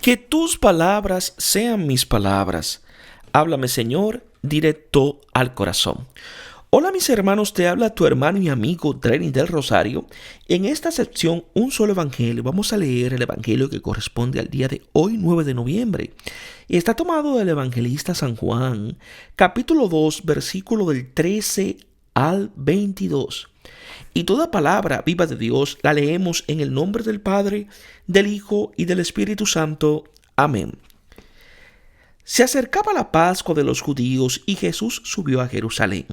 Que tus palabras sean mis palabras. Háblame, Señor, directo al corazón. Hola mis hermanos, te habla tu hermano y amigo Dreni del Rosario. En esta sección, un solo evangelio, vamos a leer el evangelio que corresponde al día de hoy, 9 de noviembre. Y está tomado del evangelista San Juan, capítulo 2, versículo del 13 al 22. Y toda palabra viva de Dios la leemos en el nombre del Padre, del Hijo y del Espíritu Santo. Amén. Se acercaba la Pascua de los judíos y Jesús subió a Jerusalén.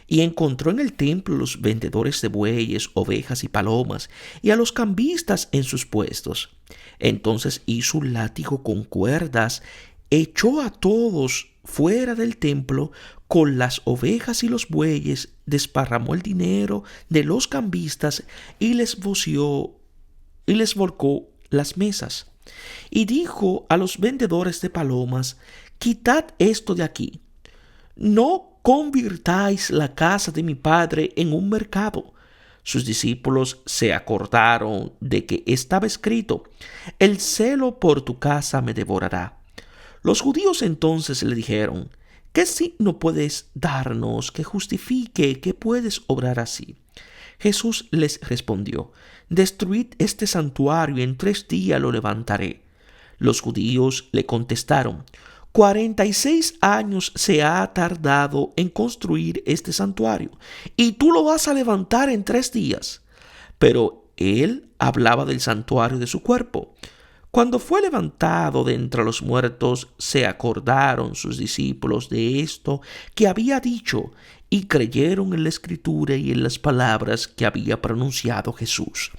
Y encontró en el templo los vendedores de bueyes, ovejas y palomas, y a los cambistas en sus puestos. Entonces hizo un látigo con cuerdas, echó a todos fuera del templo con las ovejas y los bueyes, desparramó el dinero de los cambistas y les volcó las mesas. Y dijo a los vendedores de palomas: quitad esto de aquí. No convirtáis la casa de mi padre en un mercado. Sus discípulos se acordaron de que estaba escrito: el celo por tu casa me devorará. Los judíos entonces le dijeron: ¿qué signo puedes darnos que justifique que puedes obrar así? Jesús les respondió: destruid este santuario y en 3 días lo levantaré. Los judíos le contestaron: 46 años se ha tardado en construir este santuario, y tú lo vas a levantar en 3 días. Pero él hablaba del santuario de su cuerpo. Cuando fue levantado de entre los muertos, se acordaron sus discípulos de esto que había dicho, y creyeron en la Escritura y en las palabras que había pronunciado Jesús.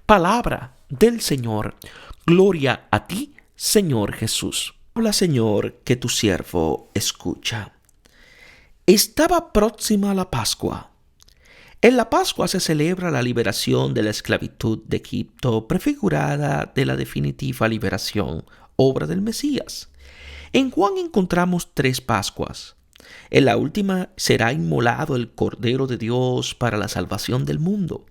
Palabra del Señor. Gloria a ti, Señor Jesús. Habla, Señor, que tu siervo escucha. Estaba próxima la Pascua. En la Pascua se celebra la liberación de la esclavitud de Egipto, prefigurada de la definitiva liberación, obra del Mesías. En Juan encontramos 3 Pascuas. En la última será inmolado el Cordero de Dios para la salvación del mundo.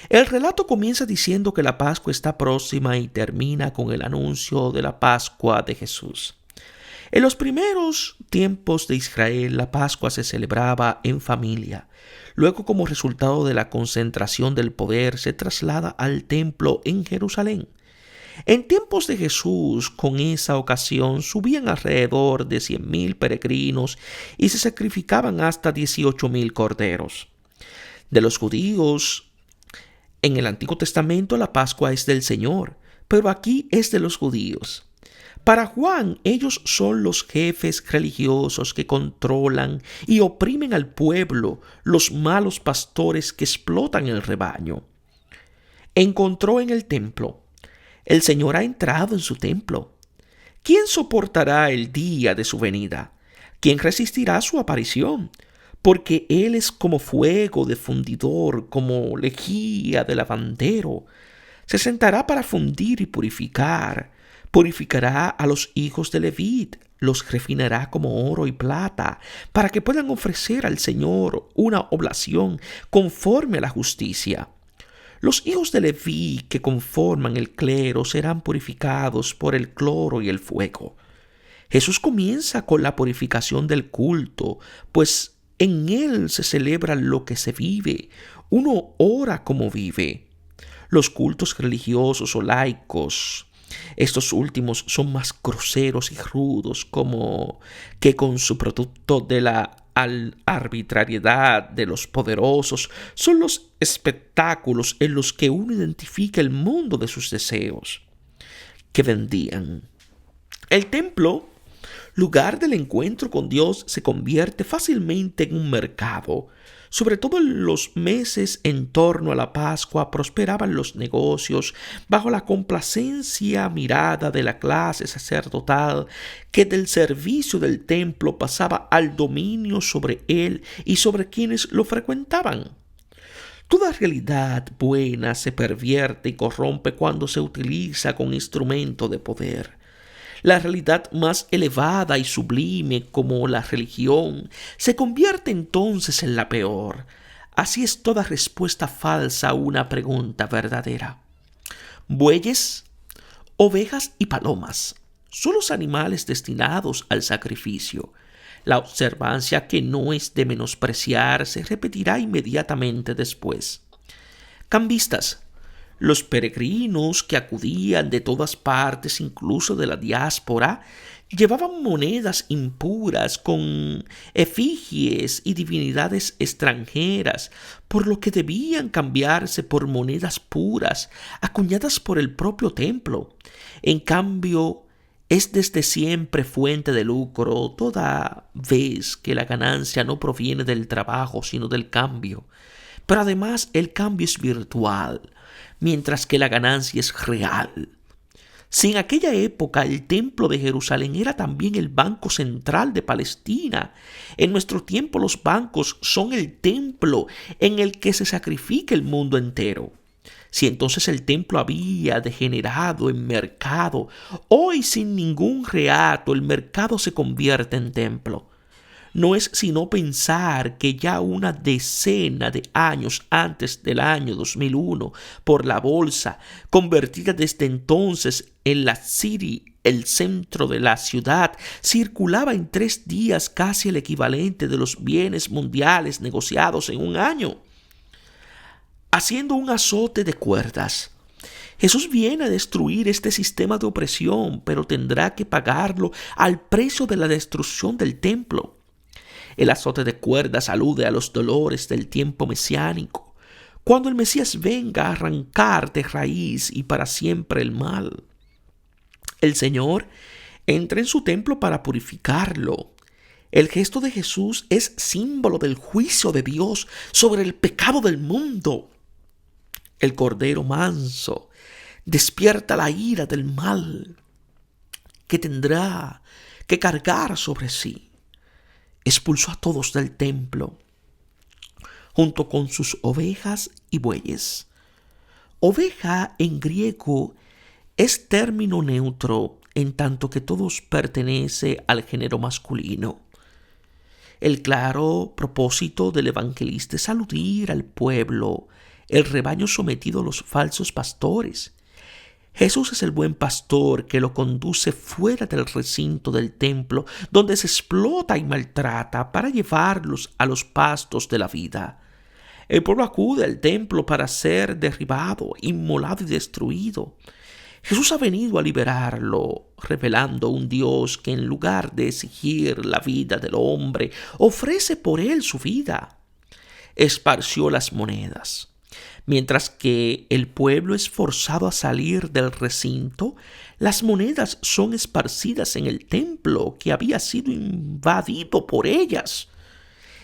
El relato comienza diciendo que la Pascua está próxima y termina con el anuncio de la Pascua de Jesús. En los primeros tiempos de Israel, la Pascua se celebraba en familia. Luego, como resultado de la concentración del poder, se traslada al templo en Jerusalén. En tiempos de Jesús, con esa ocasión, subían alrededor de 100,000 peregrinos y se sacrificaban hasta 18,000 corderos. De los judíos, en el Antiguo Testamento la Pascua es del Señor, pero aquí es de los judíos. Para Juan, ellos son los jefes religiosos que controlan y oprimen al pueblo, los malos pastores que explotan el rebaño. Encontró en el templo. El Señor ha entrado en su templo. ¿Quién soportará el día de su venida? ¿Quién resistirá su aparición? Porque Él es como fuego de fundidor, como lejía de lavandero. Se sentará para fundir y purificar. Purificará a los hijos de Leví, los refinará como oro y plata, para que puedan ofrecer al Señor una oblación conforme a la justicia. Los hijos de Leví que conforman el clero serán purificados por el cloro y el fuego. Jesús comienza con la purificación del culto, pues en él se celebra lo que se vive. Uno ora como vive. Los cultos religiosos o laicos, estos últimos son más groseros y rudos, como que con su producto de la arbitrariedad de los poderosos son los espectáculos en los que uno identifica el mundo de sus deseos que vendían. El templo, lugar del encuentro con Dios, se convierte fácilmente en un mercado. Sobre todo en los meses en torno a la Pascua prosperaban los negocios bajo la complacencia mirada de la clase sacerdotal que del servicio del templo pasaba al dominio sobre él y sobre quienes lo frecuentaban. Toda realidad buena se pervierte y corrompe cuando se utiliza como instrumento de poder. La realidad más elevada y sublime, como la religión, se convierte entonces en la peor. Así es toda respuesta falsa a una pregunta verdadera. Bueyes, Ovejas y palomas son los animales destinados al sacrificio. La observancia, que no es de menospreciar, se repetirá inmediatamente después. Cambistas: los peregrinos que acudían de todas partes, incluso de la diáspora, llevaban monedas impuras con efigies y divinidades extranjeras, por lo que debían cambiarse por monedas puras, acuñadas por el propio templo. En cambio, es desde siempre fuente de lucro, toda vez que la ganancia no proviene del trabajo, sino del cambio. Pero además el cambio es virtual, mientras que la ganancia es real. Si en aquella época el templo de Jerusalén era también el banco central de Palestina, en nuestro tiempo los bancos son el templo en el que se sacrifica el mundo entero. Si entonces el templo había degenerado en mercado, hoy sin ningún reato el mercado se convierte en templo. No es sino pensar que ya una decena de años antes del año 2001, por la bolsa, convertida desde entonces en la City, el centro de la ciudad, circulaba en 3 días casi el equivalente de los bienes mundiales negociados en un año, haciendo un azote de cuerdas. Jesús viene a destruir este sistema de opresión, pero tendrá que pagarlo al precio de la destrucción del templo. El azote de cuerdas alude a los dolores del tiempo mesiánico, cuando el Mesías venga a arrancar de raíz y para siempre el mal. El Señor entra en su templo para purificarlo. El gesto de Jesús es símbolo del juicio de Dios sobre el pecado del mundo. El Cordero manso despierta la ira del mal que tendrá que cargar sobre sí. Expulsó a todos del templo, junto con sus ovejas y bueyes. Oveja en griego es término neutro, en tanto que todos pertenece al género masculino. El claro propósito del evangelista es aludir al pueblo, el rebaño sometido a los falsos pastores. Jesús es el buen pastor que lo conduce fuera del recinto del templo, donde se explota y maltrata, para llevarlos a los pastos de la vida. El pueblo acude al templo para ser derribado, inmolado y destruido. Jesús ha venido a liberarlo, revelando un Dios que, en lugar de exigir la vida del hombre, ofrece por él su vida. Esparció las monedas. Mientras que el pueblo es forzado a salir del recinto, las monedas son esparcidas en el templo que había sido invadido por ellas.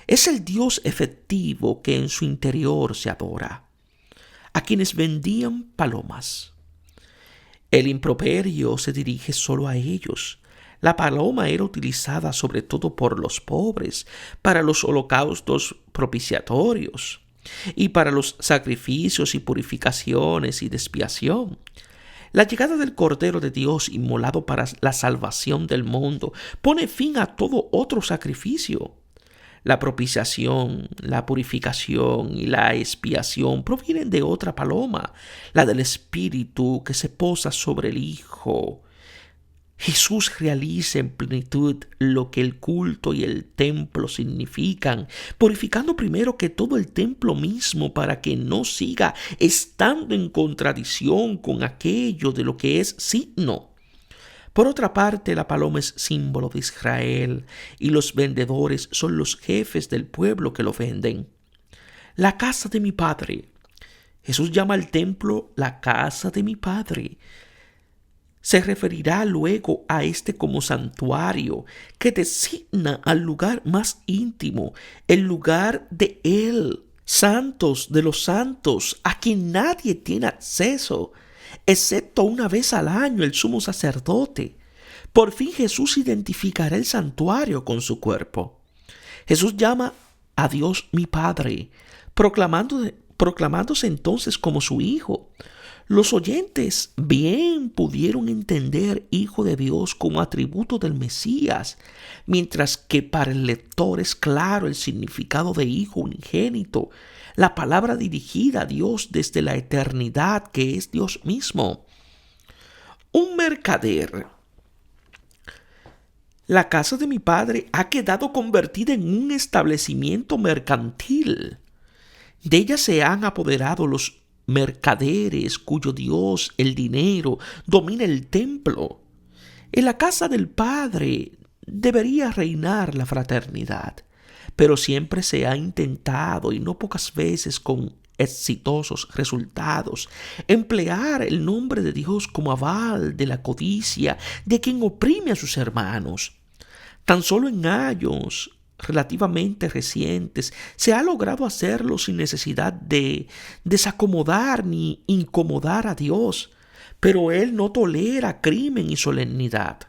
Es el Dios efectivo que en su interior se adora, a quienes vendían palomas. El improperio se dirige solo a ellos. La paloma era utilizada sobre todo por los pobres, para los holocaustos propiciatorios y para los sacrificios y purificaciones y de expiación. La llegada del Cordero de Dios inmolado para la salvación del mundo pone fin a todo otro sacrificio. La propiciación, la purificación y la expiación provienen de otra paloma, la del Espíritu que se posa sobre el Hijo. Jesús realiza en plenitud lo que el culto y el templo significan, purificando primero que todo el templo mismo para que no siga estando en contradicción con aquello de lo que es signo. Por otra parte, la paloma es símbolo de Israel y los vendedores son los jefes del pueblo que lo venden. La casa de mi Padre. Jesús llama al templo la casa de mi Padre. Se referirá luego a este como santuario, que designa al lugar más íntimo, el lugar de Él, santos de los santos, a quien nadie tiene acceso, excepto una vez al año el sumo sacerdote. Por fin Jesús identificará el santuario con su cuerpo. Jesús llama a Dios mi Padre, proclamándose entonces como su Hijo. Los oyentes bien pudieron entender Hijo de Dios como atributo del Mesías, mientras que para el lector es claro el significado de Hijo unigénito, la palabra dirigida a Dios desde la eternidad, que es Dios mismo. un mercader. La casa de mi padre ha quedado convertida en un establecimiento mercantil. De ella se han apoderado los mercaderes cuyo Dios, el dinero, domina el templo. En la casa del Padre debería reinar la fraternidad, pero siempre se ha intentado, y no pocas veces con exitosos resultados, emplear el nombre de Dios como aval de la codicia de quien oprime a sus hermanos. Tan solo en años relativamente recientes se ha logrado hacerlo sin necesidad de desacomodar ni incomodar a Dios, pero Él no tolera crimen y solemnidad.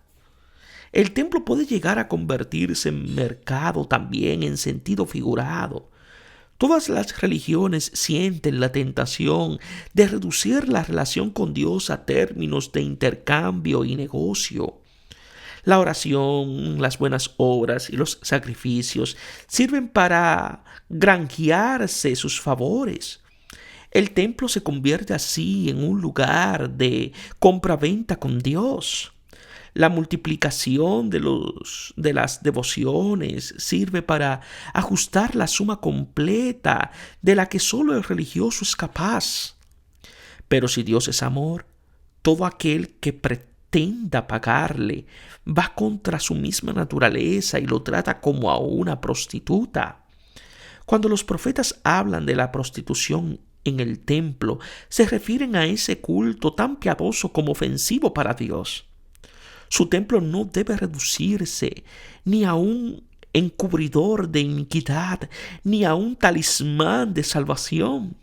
El templo puede llegar a convertirse en mercado también en sentido figurado. Todas las religiones sienten la tentación de reducir la relación con Dios a términos de intercambio y negocio. La oración, las buenas obras y los sacrificios sirven para granjearse sus favores. El templo se convierte así en un lugar de compra-venta con Dios. La multiplicación de las devociones sirve para ajustar la suma completa de la que solo el religioso es capaz. Pero si Dios es amor, todo aquel que pretenda pagarle va contra su misma naturaleza y lo trata como a una prostituta. Cuando los profetas hablan de la prostitución en el templo, se refieren a ese culto tan piadoso como ofensivo para Dios. Su templo no debe reducirse ni a un encubridor de iniquidad, ni a un talismán de salvación.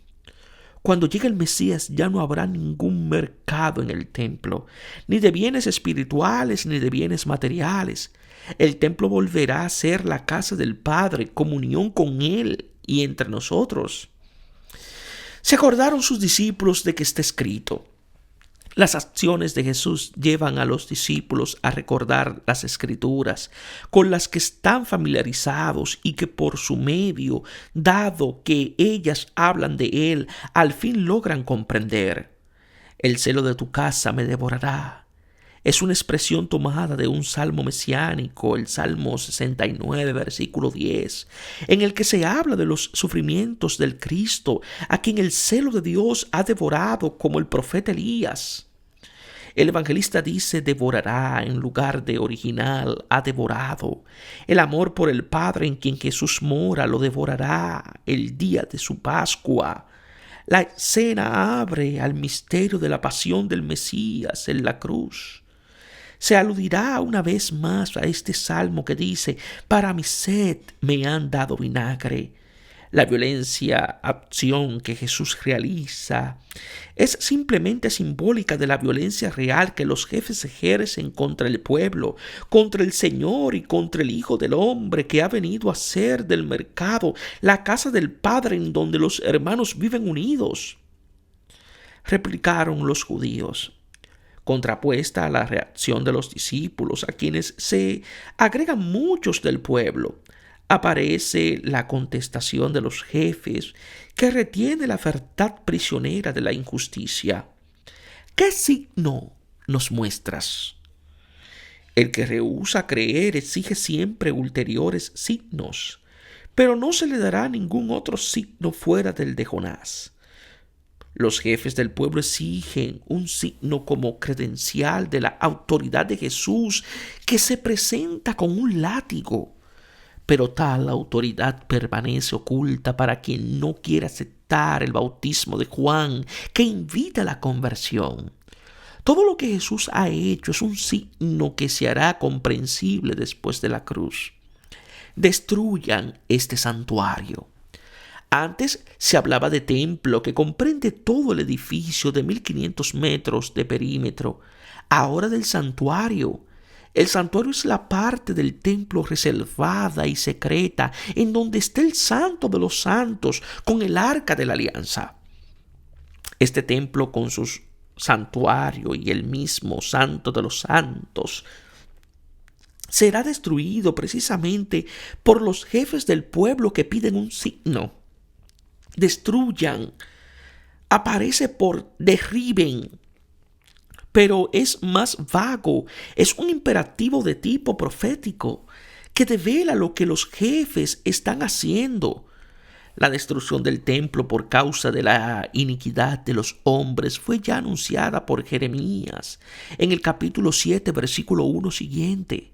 Cuando llegue el Mesías ya no habrá ningún mercado en el templo, ni de bienes espirituales ni de bienes materiales. El templo volverá a ser la casa del Padre, comunión con Él y entre nosotros. Se acordaron sus discípulos de que está escrito: las acciones de Jesús llevan a los discípulos a recordar las Escrituras, con las que están familiarizados y que por su medio, dado que ellas hablan de Él, al fin logran comprender. El celo de tu casa me devorará. Es una expresión tomada de un salmo mesiánico, el Salmo 69, versículo 10, en el que se habla de los sufrimientos del Cristo, a quien el celo de Dios ha devorado como el profeta Elías. El evangelista dice devorará en lugar de original, ha devorado. El amor por el Padre en quien Jesús mora lo devorará el día de su Pascua. La escena abre al misterio de la pasión del Mesías en la cruz. Se aludirá una vez más a este salmo que dice: para mi sed me han dado vinagre. La violencia, acción que Jesús realiza, es simplemente simbólica de la violencia real que los jefes ejercen contra el pueblo, contra el Señor y contra el Hijo del Hombre que ha venido a ser del mercado la casa del Padre en donde los hermanos viven unidos. Replicaron los judíos. Contrapuesta a la reacción de los discípulos, a quienes se agregan muchos del pueblo, aparece la contestación de los jefes, que retiene la verdad prisionera de la injusticia. ¿Qué signo nos muestras? El que rehúsa creer exige siempre ulteriores signos, pero no se le dará ningún otro signo fuera del de Jonás. Los jefes del pueblo exigen un signo como credencial de la autoridad de Jesús, que se presenta con un látigo. Pero tal autoridad permanece oculta para quien no quiere aceptar el bautismo de Juan, que invita a la conversión. Todo lo que Jesús ha hecho es un signo que se hará comprensible después de la cruz. Destruyan este santuario. Antes se hablaba de templo, que comprende todo el edificio de 1500 metros de perímetro. Ahora del santuario. El santuario es la parte del templo reservada y secreta, en donde está el santo de los santos con el arca de la alianza. Este templo con su santuario y el mismo santo de los santos será destruido precisamente por los jefes del pueblo que piden un signo. Destruyan, aparece por derriben. pero es más vago. Es un imperativo de tipo profético que devela lo que los jefes están haciendo. La destrucción del templo por causa de la iniquidad de los hombres fue ya anunciada por Jeremías en el capítulo 7, versículo 1 siguiente.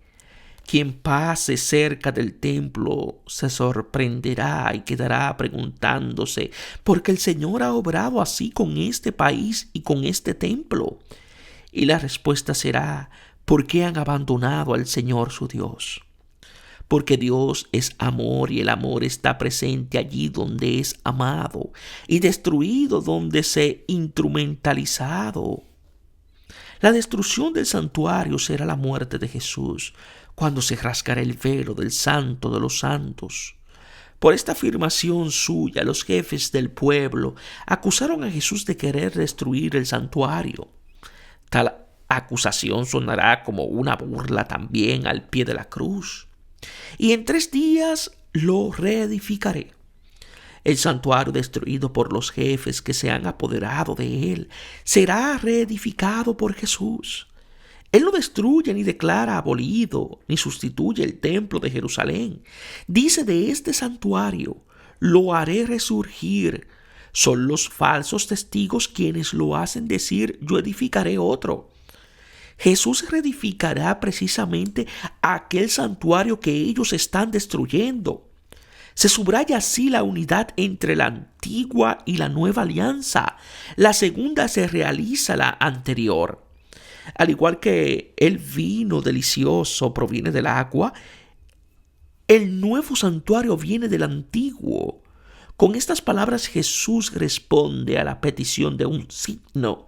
Quien pase cerca del templo se sorprenderá y quedará preguntándose, ¿por qué el Señor ha obrado así con este país y con este templo? Y la respuesta será, ¿por qué han abandonado al Señor su Dios? Porque Dios es amor y el amor está presente allí donde es amado y destruido donde se instrumentalizado. La destrucción del santuario será la muerte de Jesús, cuando se rasgará el velo del Santo de los Santos. Por esta afirmación suya, los jefes del pueblo acusaron a Jesús de querer destruir el santuario. Tal acusación sonará como una burla también al pie de la cruz. Y en 3 días lo reedificaré. El santuario destruido por los jefes que se han apoderado de él será reedificado por Jesús. Él no destruye ni declara abolido ni sustituye el templo de Jerusalén. Dice de este santuario, lo haré resurgir. Son los falsos testigos quienes lo hacen decir, yo edificaré otro. Jesús reedificará precisamente aquel santuario que ellos están destruyendo. Se subraya así la unidad entre la antigua y la nueva alianza. La segunda se realiza la anterior. Al igual que el vino delicioso proviene del agua, el nuevo santuario viene del antiguo. Con estas palabras Jesús responde a la petición de un signo.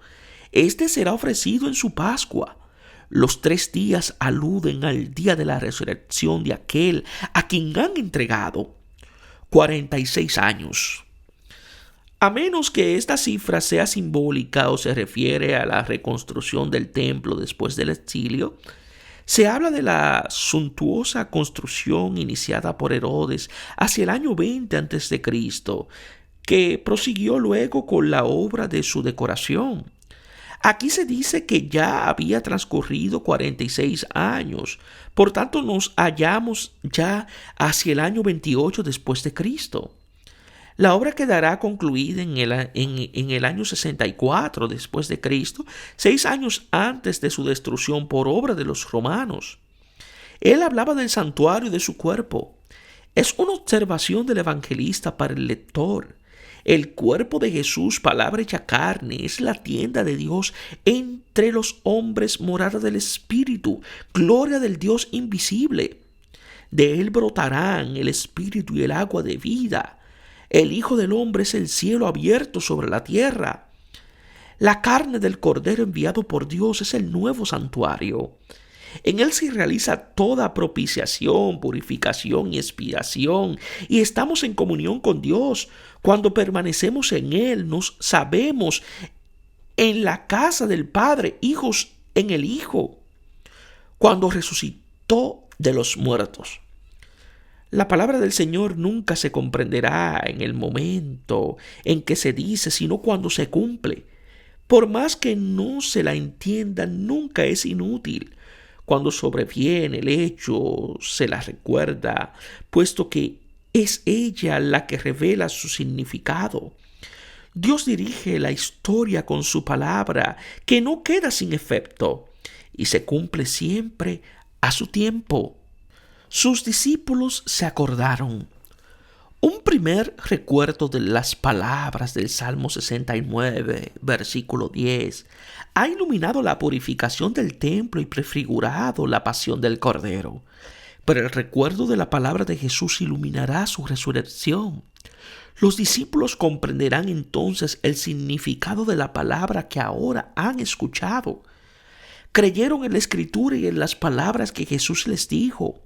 Este será ofrecido en su Pascua. Los 3 días aluden al día de la resurrección de aquel a quien han entregado 46 años. A menos que esta cifra sea simbólica o se refiere a la reconstrucción del templo después del exilio, se habla de la suntuosa construcción iniciada por Herodes hacia el año 20 a.C., que prosiguió luego con la obra de su decoración. Aquí se dice que ya había transcurrido 46 años, por tanto nos hallamos ya hacia el año 28 después de Cristo. La obra quedará concluida en el año 64 después de Cristo, 6 años antes de su destrucción por obra de los romanos. Él hablaba del santuario y de su cuerpo. Es una observación del evangelista para el lector. El cuerpo de Jesús, palabra hecha carne, es la tienda de Dios entre los hombres, morada del Espíritu, gloria del Dios invisible. De él brotarán el Espíritu y el agua de vida. El Hijo del Hombre es el cielo abierto sobre la tierra. La carne del Cordero enviado por Dios es el nuevo santuario. En él se realiza toda propiciación, purificación y expiación, y estamos en comunión con Dios. Cuando permanecemos en él, nos sabemos en la casa del Padre, hijos en el Hijo, cuando resucitó de los muertos. La palabra del Señor nunca se comprenderá en el momento en que se dice, sino cuando se cumple. Por más que no se la entienda, nunca es inútil. Cuando sobreviene el hecho, se la recuerda, puesto que es ella la que revela su significado. Dios dirige la historia con su palabra, que no queda sin efecto, y se cumple siempre a su tiempo. Sus discípulos se acordaron. Un primer recuerdo de las palabras del Salmo 69, versículo 10, ha iluminado la purificación del templo y prefigurado la pasión del Cordero. Pero el recuerdo de la palabra de Jesús iluminará su resurrección. Los discípulos comprenderán entonces el significado de la palabra que ahora han escuchado. Creyeron en la Escritura y en las palabras que Jesús les dijo.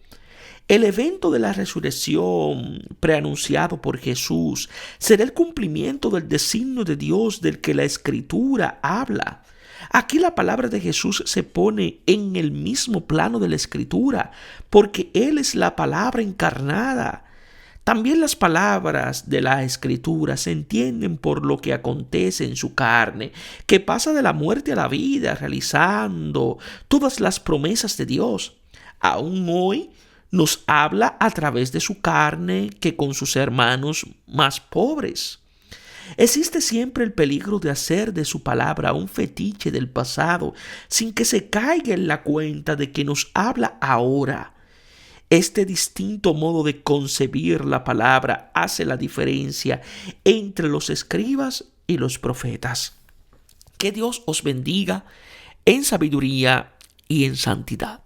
El evento de la resurrección preanunciado por Jesús será el cumplimiento del designio de Dios del que la Escritura habla. Aquí la palabra de Jesús se pone en el mismo plano de la Escritura, porque Él es la palabra encarnada. También las palabras de la Escritura se entienden por lo que acontece en su carne, que pasa de la muerte a la vida, realizando todas las promesas de Dios. Aún hoy nos habla a través de su carne que con sus hermanos más pobres. Existe siempre el peligro de hacer de su palabra un fetiche del pasado, sin que se caiga en la cuenta de que nos habla ahora. Este distinto modo de concebir la palabra hace la diferencia entre los escribas y los profetas. Que Dios os bendiga en sabiduría y en santidad.